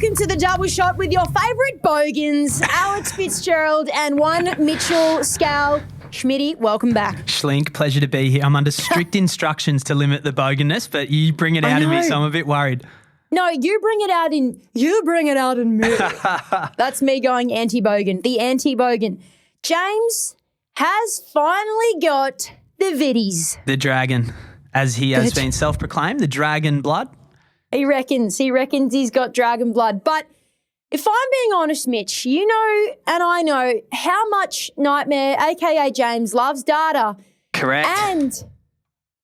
Welcome to the Double Shot with your favourite bogans, Alex Fitzgerald and one Mitchell Scal. Schmitty, welcome back. Schlink, pleasure to be here. I'm under strict instructions to limit the boganness, but you bring it out in me, so I'm a bit worried. No, you bring it out in me. That's me going anti-bogan, the anti-bogan. James has finally got the viddies. The dragon, as he has been self-proclaimed, the dragon blood. He reckons he's got dragon blood. But if I'm being honest, Mitch, you know and I know how much Nightmare, a.k.a. James, loves data. Correct. And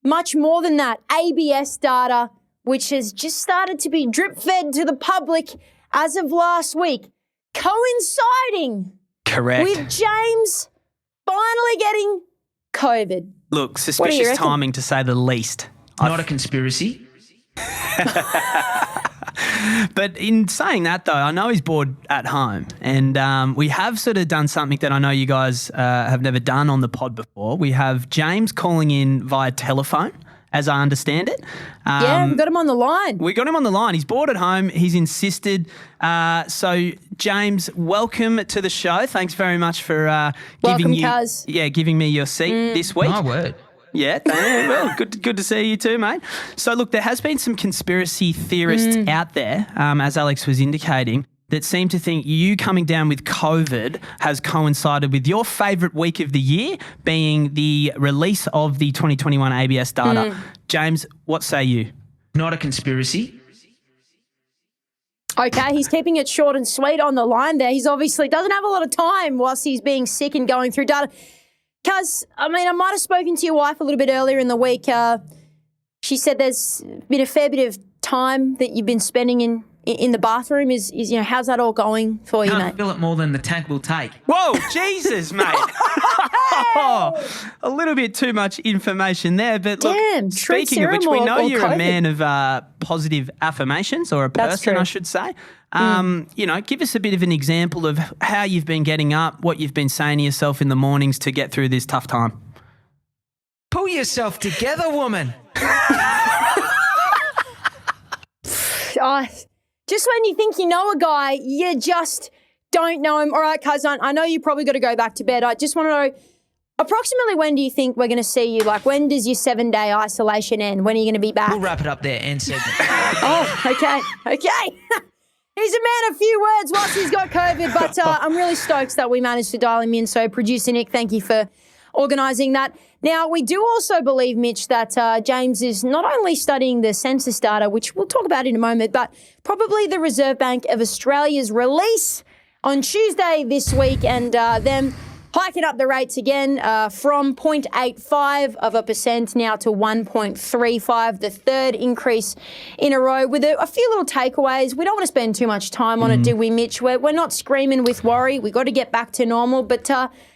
much more than that, ABS data, which has just started to be drip-fed to the public as of last week, coinciding with James finally getting COVID. Look, suspicious timing to say the least. Not a conspiracy. But in saying that, though, I know he's bored at home, and we have sort of done something that I know you guys have never done on the pod before. We have James calling in via telephone, as I understand it. Yeah, we got him on the line. We got him on the line. He's bored at home. He's insisted. So, James, welcome to the show. Thanks very much for giving me your seat this week. My word. Yeah, well, good to see you too, mate. So, look, there has been some conspiracy theorists out there, as Alex was indicating, that seem to think you coming down with COVID has coincided with your favourite week of the year being the release of the 2021 ABS data. James, what say you? Not a conspiracy. Okay, he's keeping it short and sweet on the line there. He's obviously doesn't have a lot of time whilst he's being sick and going through data. Because, I might have spoken to your wife a little bit earlier in the week. She said there's been a fair bit of time that you've been spending in the bathroom. Is how's that all going for you, mate? Can't fill it more than the tank will take. Whoa, Jesus, mate. A little bit too much information there. But look, speaking of which, we know you're a man of positive affirmations, or a person, I should say. Give us a bit of an example of how you've been getting up, what you've been saying to yourself in the mornings to get through this tough time. Pull yourself together, woman. Just when you think you know a guy, you just don't know him. All right, cousin, I know you probably got to go back to bed. I just want to know, approximately when do you think we're going to see you? Like, when does your 7-day isolation end? When are you going to be back? We'll wrap it up there and segment. Oh, okay. He's a man of few words whilst he's got COVID, but I'm really stoked that we managed to dial him in. So, producer Nick, thank you for organising that. Now, we do also believe, Mitch, that James is not only studying the census data, which we'll talk about in a moment, but probably the Reserve Bank of Australia's release on Tuesday this week, and them hiking up the rates again from 0.85% now to 1.35%, the third increase in a row, with a few little takeaways. We don't want to spend too much time on it, do we, Mitch? We're not screaming with worry. We've got to get back to normal. But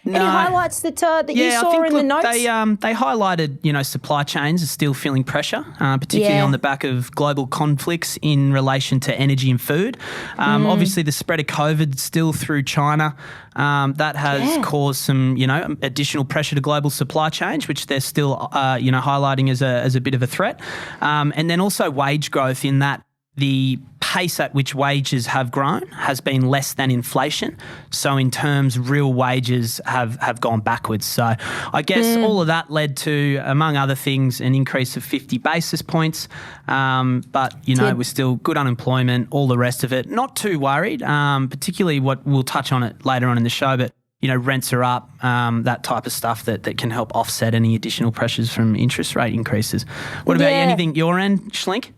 any highlights that you saw in the notes? They highlighted, supply chains are still feeling pressure, particularly on the back of global conflicts in relation to energy and food. Obviously, the spread of COVID still through China. That has caused some, additional pressure to global supply chains, which they're still, highlighting as a bit of a threat. And then also wage growth, in that the pace at which wages have grown has been less than inflation. So in terms, real wages have gone backwards. So I guess all of that led to, among other things, an increase of 50 basis points. But, we're still good unemployment, all the rest of it. Not too worried, particularly what we'll touch on it later on in the show, but rents are up, that type of stuff that can help offset any additional pressures from interest rate increases. What about you? Anything your end, Schlink?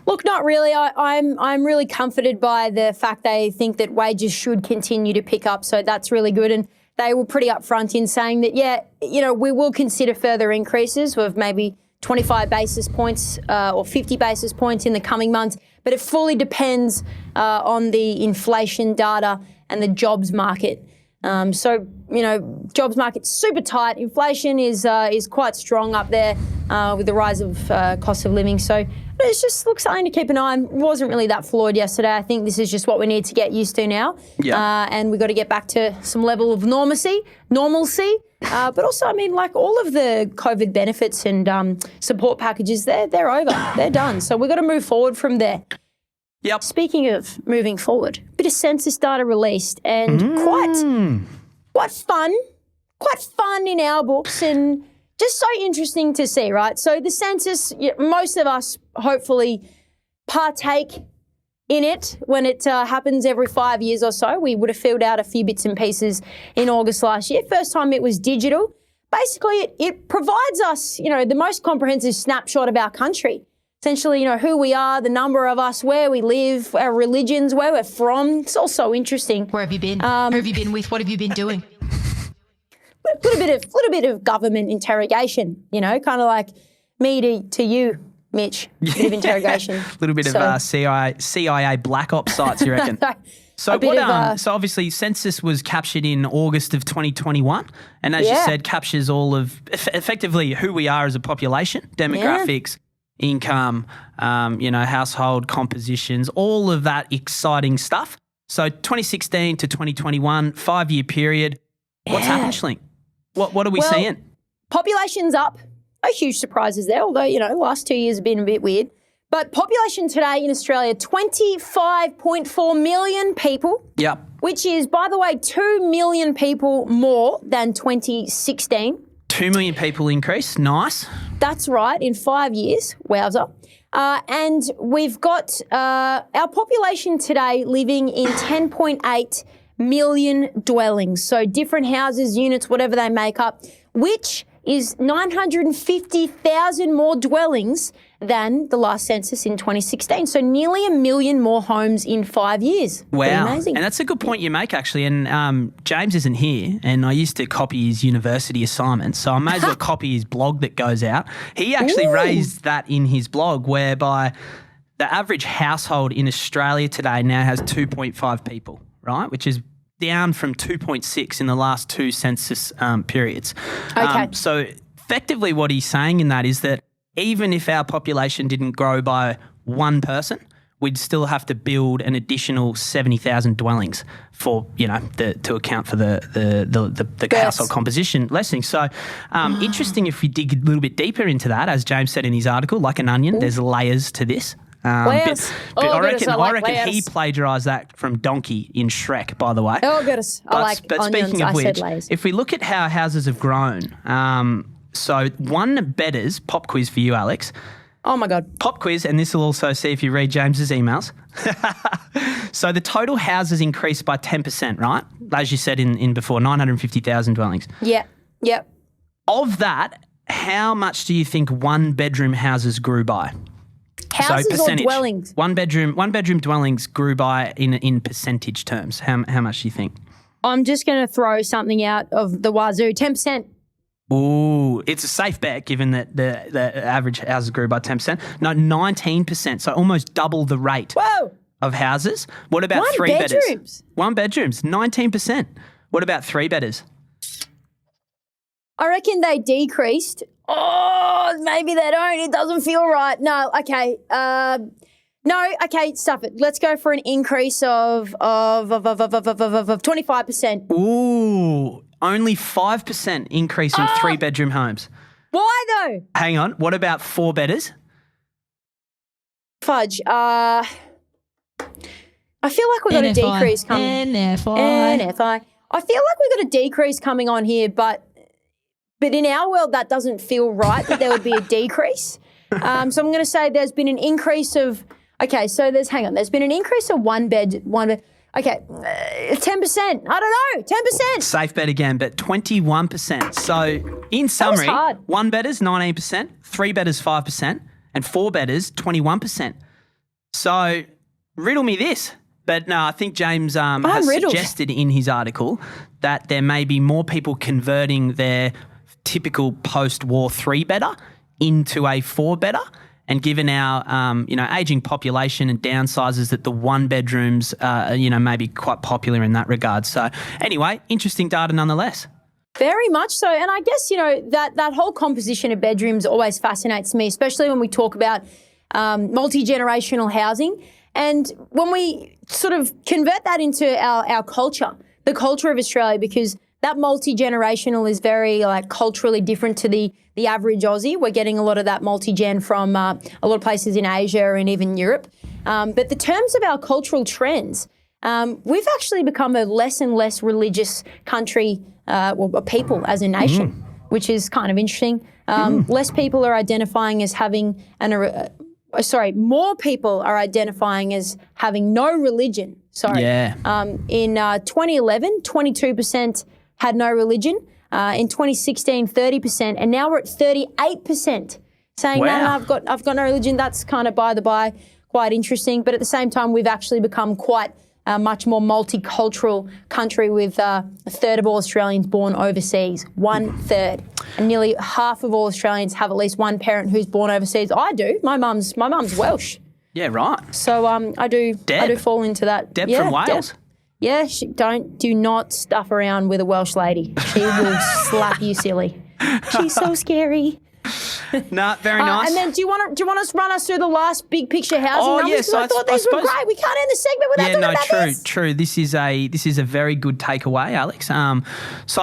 Look, not really. I'm really comforted by the fact they think that wages should continue to pick up, so that's really good. And they were pretty upfront in saying that, we will consider further increases of maybe 25 basis points or 50 basis points in the coming months, but it fully depends on the inflation data and the jobs market. Jobs market's super tight. Inflation is quite strong up there with the rise of cost of living. So it just looks something to keep an eye on. Wasn't really that flawed yesterday. I think this is just what we need to get used to now. Yeah. And we've got to get back to some level of normalcy. But also, all of the COVID benefits and support packages, they're over. They're done. So we've got to move forward from there. Yep. Speaking of moving forward, a bit of census data released and quite fun in our books and just so interesting to see, right? So the census, most of us hopefully partake in it when it happens every 5 years or so. We would have filled out a few bits and pieces in August last year. First time it was digital. Basically, it provides us, the most comprehensive snapshot of our country. Essentially, who we are, the number of us, where we live, our religions, where we're from. It's all so interesting. Where have you been? Who have you been with? What have you been doing? Little bit of government interrogation, kind of like me to you, Mitch. A bit of interrogation. A little bit of CIA black ops sites, you reckon? So obviously census was captured in August of 2021, and as you said, captures all of effectively who we are as a population, demographics, income, household compositions, all of that exciting stuff. So 2016 to 2021, 5-year period. What's happened, Schling? What are we seeing? Population's up. No huge surprises there, although, the last 2 years have been a bit weird. But population today in Australia, 25.4 million people. Yep. Which is, by the way, 2 million people more than 2016. 2 million people increase. Nice. That's right, in 5 years. Wowza. And we've got our population today living in 10.8 million dwellings. So different houses, units, whatever they make up, which is 950,000 more dwellings than the last census in 2016. So nearly 1 million more homes in 5 years. Wow. Pretty amazing. And that's a good point you make, actually. And James isn't here, and I used to copy his university assignments, so I may as well copy his blog that goes out. He actually raised that in his blog, whereby the average household in Australia today now has 2.5 people, right, which is down from 2.6 in the last two census periods. Okay. So effectively what he's saying in that is that even if our population didn't grow by one person, we'd still have to build an additional 70,000 dwellings for, to account for the household composition lessening. So interesting if we dig a little bit deeper into that, as James said in his article, like an onion, there's layers to this. Layers. But I reckon layers. he plagiarised that from Donkey in Shrek, by the way. Oh, goodness. But speaking of which, layers. if we look at how houses have grown, so one bedders, pop quiz for you, Alex. Oh, my God. Pop quiz, and this will also see if you read James's emails. So the total houses increased by 10%, right? As you said in before, 950,000 dwellings. Yeah. Yep. Of that, how much do you think one-bedroom houses grew by? Houses or dwellings? One bedroom dwellings grew by in percentage terms. How much do you think? I'm just going to throw something out of the wazoo. 10%. Ooh, it's a safe bet given that the average houses grew by 10%. No, 19%, so almost double the rate of houses. What about three-bedders? One-bedrooms, 19%. What about three-bedders? I reckon they decreased. Oh, maybe they don't. It doesn't feel right. No, okay. Stuff it. Let's go for an increase of 25%. Ooh, only 5% increase in three-bedroom homes. Why though? Hang on. What about four-bedders? Fudge. I feel like we've got a decrease coming. NFI. I feel like we've got a decrease coming on here, but in our world, that doesn't feel right that there would be a decrease. So I'm going to say there's been an increase of, there's been an increase of one bed. Okay, 10%. I don't know, 10%. Safe bet again, but 21%. So in summary, one bedders 19%, three bedders 5%, and four bedders 21%. So riddle me this. But no, I think James has suggested in his article that there may be more people converting their typical post-war three-bedder into a four-bedder, and given our aging population and downsizes, that the one-bedrooms may be quite popular in that regard. So anyway, interesting data nonetheless. Very much so. And I guess, that whole composition of bedrooms always fascinates me, especially when we talk about multi-generational housing. And when we sort of convert that into our culture, the culture of Australia, because that multi-generational is very culturally different to the average Aussie. We're getting a lot of that multi-gen from a lot of places in Asia and even Europe. But the terms of our cultural trends, we've actually become a less and less religious country, or people as a nation, which is kind of interesting. Less people are identifying as having more people are identifying as having no religion. Yeah. In 2011, 22% had no religion. In 2016, 30%, and now we're at 38% saying, no, I've got no religion. That's kind of by the by, quite interesting. But at the same time, we've actually become quite a much more multicultural country with a third of all Australians born overseas, 1/3. And nearly half of all Australians have at least one parent who's born overseas. I do. My mum's Welsh. Yeah, right. So I do fall into that. Deb from Wales. Deb. Yeah, do not stuff around with a Welsh lady. She will slap you silly. She's so scary. Nah, very nice. And then do you want to run us through the last big picture housing numbers? Yes, I thought these were great. We can't end the segment without talking about this. True. This is a very good takeaway, Alex. So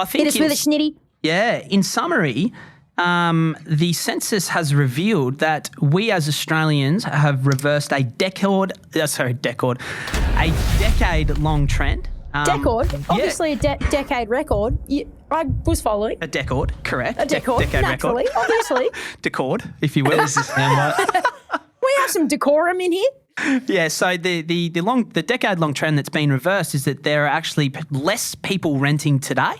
I think hit us with a schnitty. Yeah, in summary, the census has revealed that we as Australians have reversed a decade-long trend. Obviously a decade record. I was following. A decade, correct. A decade record. Obviously. Decade, if you will. Does this sound right? We have some decorum in here. Yeah, so the decade-long trend that's been reversed is that there are actually less people renting today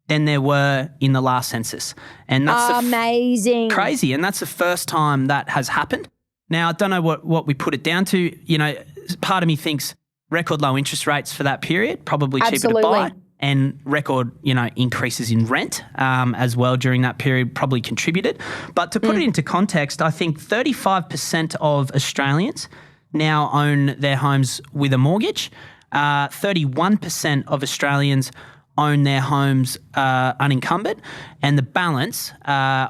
than there were in the last census. And that's amazing. Crazy. And that's the first time that has happened. Now, I don't know what we put it down to. You know, part of me thinks record low interest rates for that period, probably cheaper to buy, and record, increases in rent as well during that period probably contributed. But to put it into context, I think 35% of Australians now own their homes with a mortgage. 31% of Australians own their homes unencumbered, and the balance are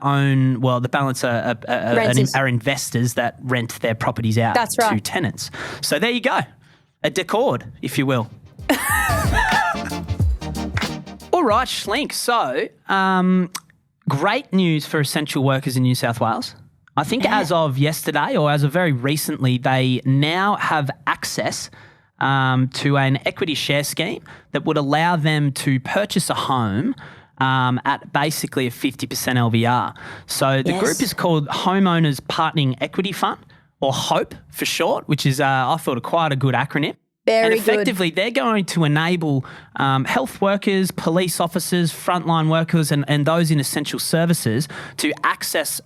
investors that rent their properties out to tenants. So there you go. A decade, if you will. All right, Schlink. So, great news for essential workers in New South Wales. I think as of yesterday or as of very recently, they now have access to an equity share scheme that would allow them to purchase a home at basically a 50% LVR. So the group is called Homeowners Partnering Equity Fund, or HOPE for short, which is, I thought, quite a good acronym. Very and effectively, they're going to enable health workers, police officers, frontline workers, and those in essential services to access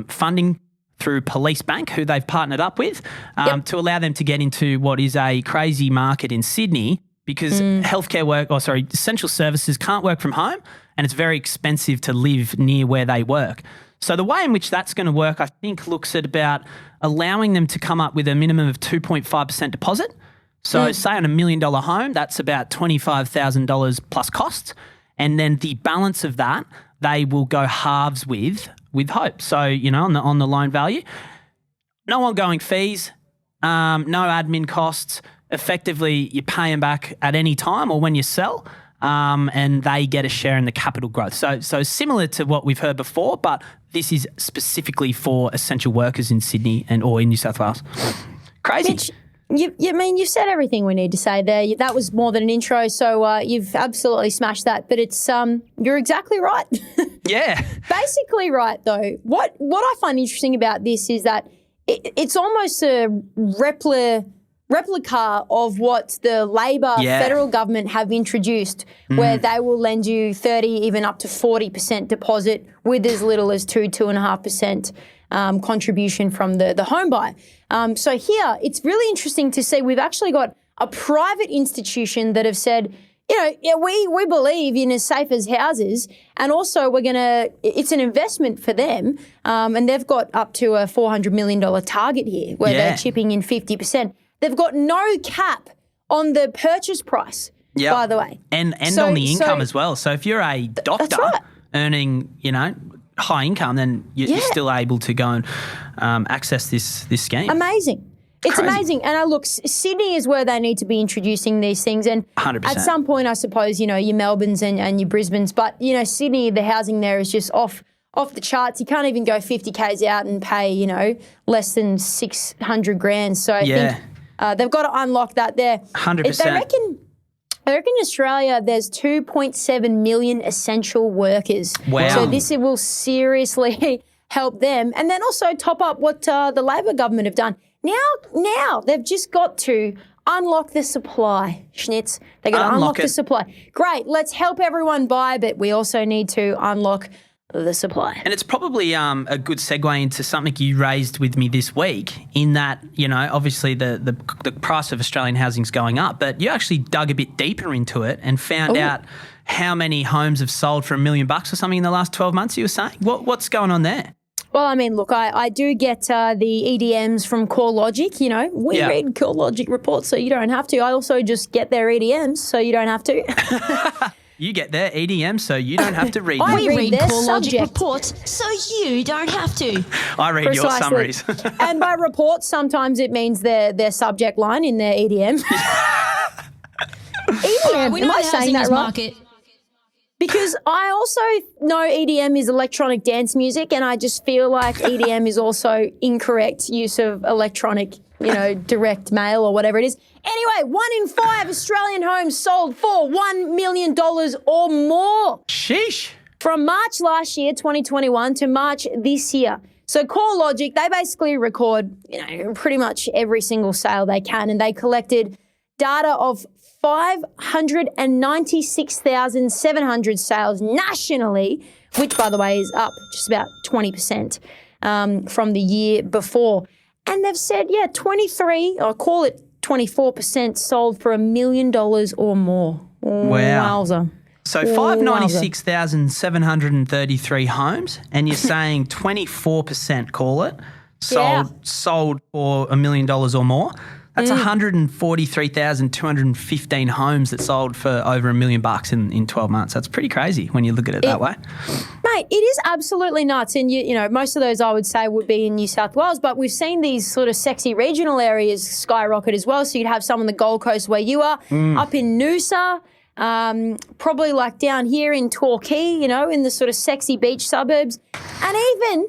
funding through Police Bank, who they've partnered up with, to allow them to get into what is a crazy market in Sydney, because essential services can't work from home, and it's very expensive to live near where they work. So the way in which that's going to work, I think, looks at about allowing them to come up with a minimum of 2.5% deposit. So say on $1 million home, that's about $25,000 plus costs. And then the balance of that, they will go halves with HOPE. So, on the loan value, no ongoing fees, no admin costs. Effectively, you pay them back at any time or when you sell, and they get a share in the capital growth. So similar to what we've heard before, but this is specifically for essential workers in Sydney or in New South Wales. Crazy. Mitch, you've said everything we need to say there. That was more than an intro, so you've absolutely smashed that. But it's you're exactly right. Yeah. Basically right, though. What I find interesting about this is that it's almost a replica of what the Labor federal government have introduced, where they will lend you 30, even up to 40% deposit with as little as 2.5% contribution from the home buy. So here, it's really interesting to see we've actually got a private institution that have said, we believe in as safe as houses, and also it's an investment for them, and they've got up to a $400 million target here where they're chipping in 50%. They've got no cap on the purchase price, by the way. And on the income as well. So if you're a doctor earning, high income, then you're still able to go and access this scheme. Amazing. It's crazy. Amazing. And look, Sydney is where they need to be introducing these things. And 100%. At some point, I suppose, your Melbournes and your Brisbanes. But, Sydney, the housing there is just off the charts. You can't even go 50Ks out and pay, less than $600,000. So I think they've got to unlock that there. 100%. They reckon in Australia there's 2.7 million essential workers. Wow. So this will seriously help them. And then also top up what the Labor government have done. Now they've just got to unlock the supply, Schnitz. They've got to unlock the supply. Great, let's help everyone buy, but we also need to unlock the supply. And it's probably a good segue into something you raised with me this week in that, obviously the price of Australian housing is going up, but you actually dug a bit deeper into it and found out how many homes have sold for $1 million or something in the last 12 months, you were saying? What's going on there? Well, I mean, look, I do get the EDMs from CoreLogic. We read CoreLogic reports, so you don't have to. I also just get their EDMs, so you don't have to. You get their EDM, so you don't have to read them. We read their subject reports, so you don't have to. I read your summaries. And by reports, sometimes it means their subject line in their EDM. EDM, We know am I the saying that housing right? market. Because I also know EDM is electronic dance music, and I just feel like EDM is also incorrect use of electronic, direct mail or whatever it is. Anyway, 1 in 5 Australian homes sold for $1 million or more. Sheesh. From March last year, 2021, to March this year. So CoreLogic, they basically record, pretty much every single sale they can, and they collected data of 596,700 sales nationally, which, by the way, is up just about 20% from the year before. And they've said, 23, or call it 24% sold for $1 million or more. Wow. Wowza. So 596,733 homes, and you're saying 24%, call it, sold for $1 million or more. That's 143,215 homes that sold for over $1 million in 12 months. That's pretty crazy when you look at it that way. Mate, it is absolutely nuts. And, most of those I would say would be in New South Wales, but we've seen these sort of sexy regional areas skyrocket as well. So you'd have some on the Gold Coast where you are, up in Noosa, probably like down here in Torquay, in the sort of sexy beach suburbs. And even,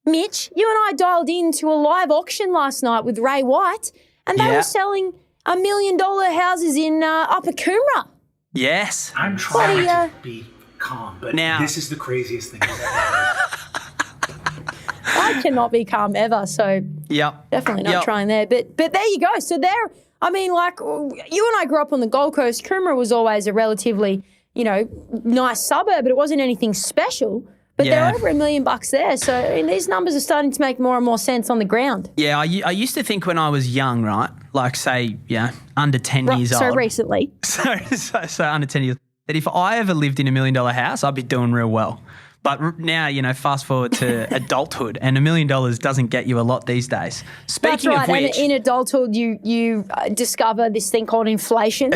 Mitch, you and I dialed into a live auction last night with Ray White, and they were selling $1 million houses in Upper Coomera. Yes. I'm trying to be calm, but now, this is the craziest thing I've ever heard. I cannot be calm ever, so definitely not trying there. But there you go. So there, I mean, like, you and I grew up on the Gold Coast. Coomera was always a relatively, nice suburb, but it wasn't anything special. But they're over $1 million there. So these numbers are starting to make more and more sense on the ground. Yeah, I used to think when I was young, right, like say, under 10 years old. So recently. So under 10 years, that if I ever lived in $1 million house, I'd be doing real well. But now, fast forward to adulthood, and $1 million doesn't get you a lot these days. Speaking That's right. of which, and in adulthood, you discover this thing called inflation.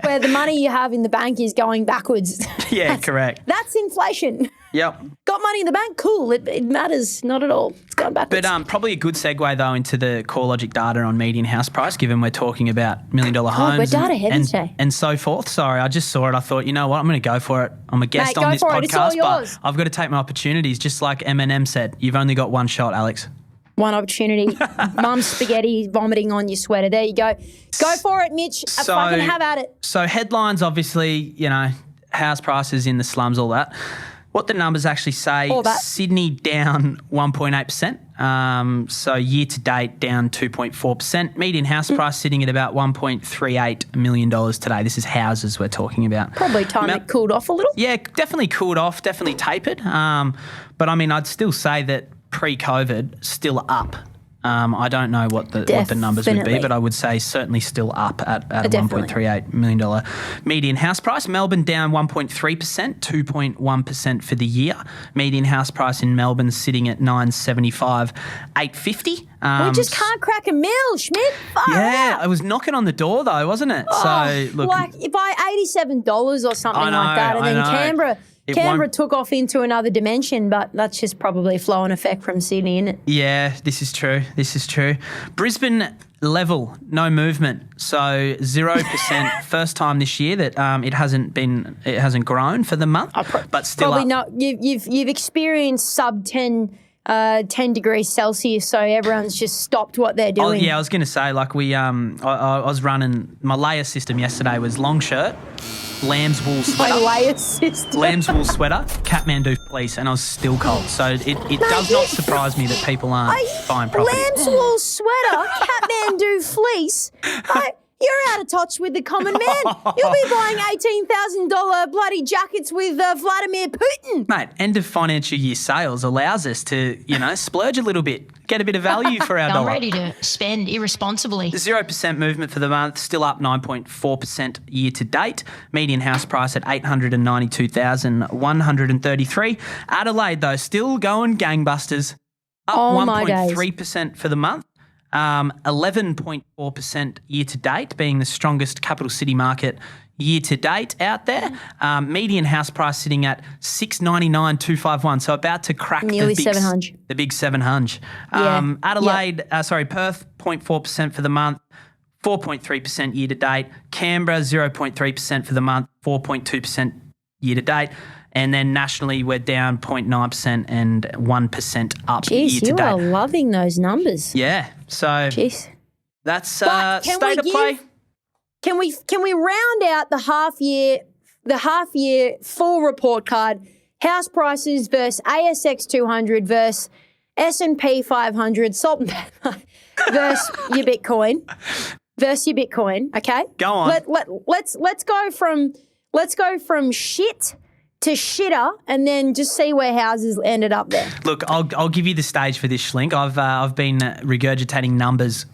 Where the money you have in the bank is going backwards. Yeah, correct. That's inflation. Yep. Got money in the bank? Cool. It matters. Not at all. It's gone backwards. But probably a good segue, though, into the CoreLogic data on median house price, given we're talking about $1 million homes we're data heavy today. and so forth. Sorry, I just saw it. I thought, you know what, I'm going to go for it. I'm a guest on this podcast, but I've got to take my opportunities. Just like Eminem said, you've only got one shot, Alex. One opportunity. Mum's spaghetti vomiting on your sweater. There you go. Go for it, Mitch. Fucking have at it. So headlines, house prices in the slums, all that. What the numbers actually say, Sydney down 1.8%. So year to date down 2.4%. Median house price sitting at about $1.38 million today. This is houses we're talking about. Probably time it cooled off a little. Yeah, definitely cooled off, definitely tapered. But I mean, I'd still say that pre-COVID, still up. I don't know what the numbers would be, but I would say certainly still up at a $1.38 million median house price. Melbourne down 1.3%, 2.1% for the year. Median house price in Melbourne sitting at $975,850. We just can't crack a mill, Schmidt. Yeah, it was knocking on the door though, wasn't it? So look, like by $87 or something like that, and then Canberra took off into another dimension, but that's just probably a flow-on effect from Sydney, isn't it? Yeah, this is true. Brisbane level, no movement. So 0%. First time this year that it hasn't grown for the month, but still probably up. not. You've experienced sub 10 10 degrees Celsius, so everyone's just stopped what they're doing. I was going to say, like I was running, my layer system yesterday was long shirt, lamb's wool sweater. My layer system. Lamb's wool sweater, Kathmandu fleece, and I was still cold. So it does not surprise me that people aren't buying property. Lamb's wool sweater, Kathmandu fleece. You're out of touch with the common man. You'll be buying $18,000 bloody jackets with Vladimir Putin. Mate, end of financial year sales allows us to, splurge a little bit, get a bit of value for our I'm dollar. ready to spend irresponsibly. 0% movement for the month, still up 9.4% year to date. Median house price at 892,133. Adelaide, though, still going gangbusters, up 1.3% for the month. 11.4% year to date, being the strongest capital city market year to date out there. Median house price sitting at 699,251, so about to crack nearly the big 700. The big 700. Adelaide, 0.4% for the month. 4.3% year to date. Canberra, 0.3% for the month. 4.2% year to date. And then nationally, we're down 0.9% and 1% up year to date. Jeez, you are loving those numbers. Yeah. So Jeez. that's But state of play. Can we round out the half year full report card? House prices versus ASX 200 versus S&P 500, salt and pepper versus your Bitcoin. Okay, Go on. Let's go from shit to shitter, and then just see where houses ended up there. Look, I'll give you the stage for this, Schlink. I've been regurgitating numbers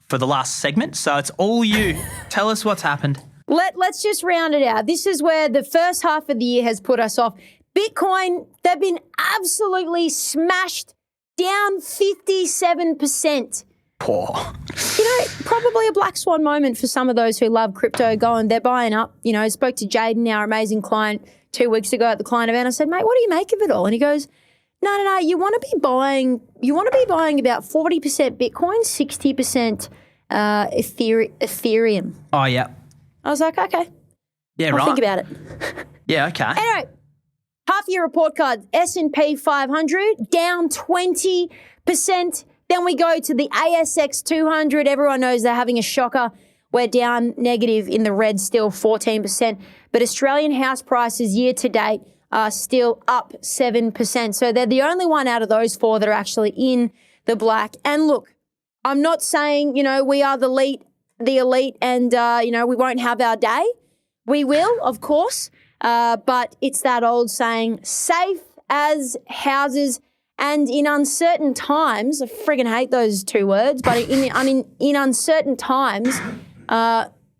for the last segment, so it's all you. Tell us what's happened. Let's just round it out. This is where the first half of the year has put us off. Bitcoin, they've been absolutely smashed, down 57%. Poor. Probably a black swan moment for some of those who love crypto. They're buying up. I spoke to Jaden, our amazing client, 2 weeks ago at the client event. I said, mate, what do you make of it all? And he goes, no. You want to be buying about 40% Bitcoin, 60% Ethereum. Oh, yeah. I was like, okay. Yeah, I'll right. think about it. Yeah, okay. Anyway, half year report card, S&P 500 down 20%. Then we go to the ASX 200. Everyone knows they're having a shocker. We're down negative in the red, still 14%. But Australian house prices year to date are still up 7%. So they're the only one out of those four that are actually in the black. And look, I'm not saying, we are the elite and, we won't have our day. We will, of course. But it's that old saying, safe as houses. And in uncertain times, I friggin' hate those two words, but in uncertain times,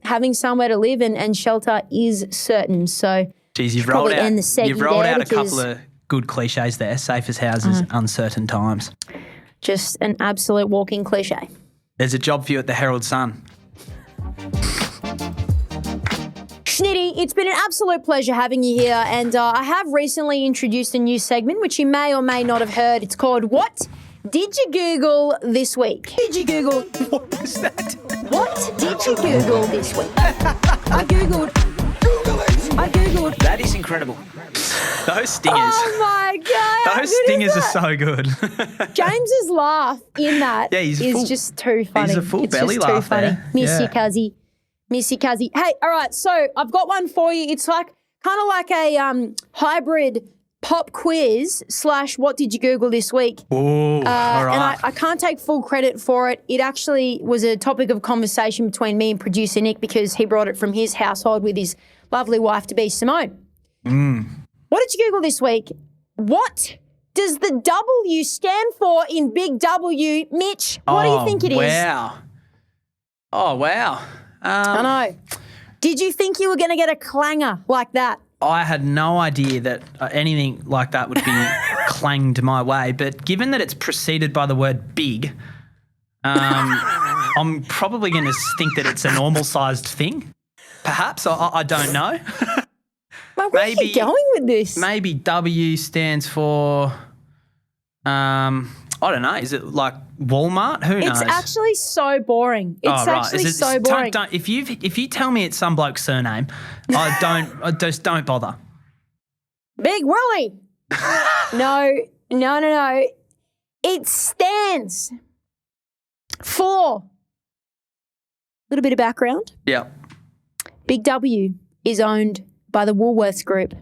having somewhere to live and shelter is certain. So, geez, you've rolled out a couple of good cliches there. Safe as houses, uncertain times. Just an absolute walking cliche. There's a job for you at the Herald Sun. Schnitty, it's been an absolute pleasure having you here, and I have recently introduced a new segment which you may or may not have heard. It's called What Did You Google This Week? Did you Google? What was that? What did you Google this week? I Googled. That is incredible. Those stingers. Oh my God. Those stingers are so good. James's laugh in that is just too funny. He's a full belly just laugh too funny. there. Miss you, Cuzzy. Hey, all right, so I've got one for you. It's kind of like a hybrid pop quiz / what did you Google this week? Oh, all right. And I can't take full credit for it. It actually was a topic of conversation between me and producer Nick because he brought it from his household with his lovely wife-to-be, Simone. What did you Google this week? What does the W stand for in Big W? Mitch, what do you think it is? Wow. Oh, wow. I know. Did you think you were going to get a clanger like that? I had no idea that anything like that would be clanged my way, but given that it's preceded by the word big, I'm probably going to think that it's a normal-sized thing. Perhaps. I don't know. Where are you going with this? Maybe W stands for, I don't know. Is it like Walmart? Who knows? It's actually so boring. It's so boring. If you tell me it's some bloke's surname, I just don't bother. Big Willie. No. It stands for, a little bit of background, Yeah. Big W is owned by the Woolworths Group.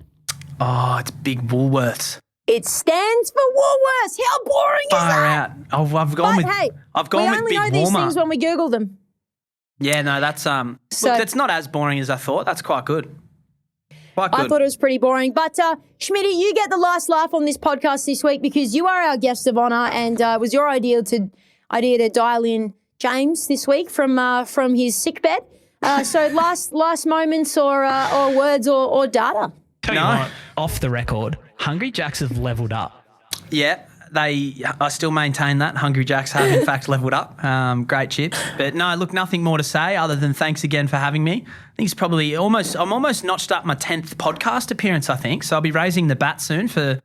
Oh, it's big Woolworths. It stands for Woolworths. How boring is Far that? out. Oh, I've gone But with. hey, I've gone we with only big know these Walmart. things when we Google them. Yeah, no, that's So- look, that's not as boring as I thought. That's quite good. Quite good. I thought it was pretty boring. But Schmitty, you get the last laugh on this podcast this week because you are our guest of honour, and it was your idea to dial in James this week from his sick bed. So last moments or words or data. Tell No. you what, off the record, Hungry Jacks have leveled up. Yeah, I still maintain that. Hungry Jacks have, in fact, leveled up. Great chips. But no, look, nothing more to say other than thanks again for having me. I think it's probably I'm almost notched up my 10th podcast appearance, I think. So I'll be raising the bat soon for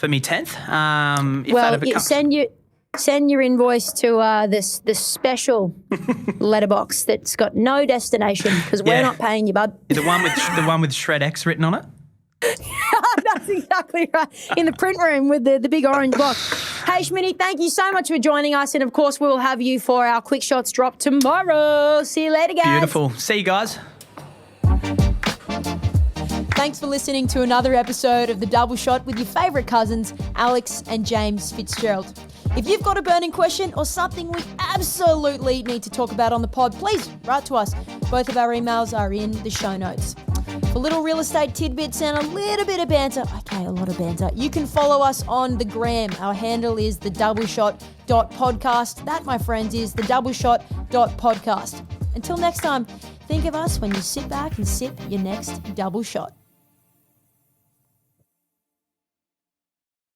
me 10th. If that Well, ever comes. send your invoice to this special letterbox that's got no destination because we're Yeah. not paying you, bud. The one with Shred X written on it. That's exactly right. In the print room with the big orange box. Hey, Schmitty, thank you so much for joining us. And, of course, we'll have you for our Quick Shots drop tomorrow. See you later, guys. Beautiful. See you guys. Thanks for listening to another episode of The Double Shot with your favourite cousins, Alex and James Fitzgerald. If you've got a burning question or something we absolutely need to talk about on the pod, please write to us. Both of our emails are in the show notes. For little real estate tidbits and a little bit of banter, okay, a lot of banter, you can follow us on the gram. Our handle is thedoubleshot.podcast. That, my friends, is thedoubleshot.podcast. Until next time, think of us when you sit back and sip your next double shot.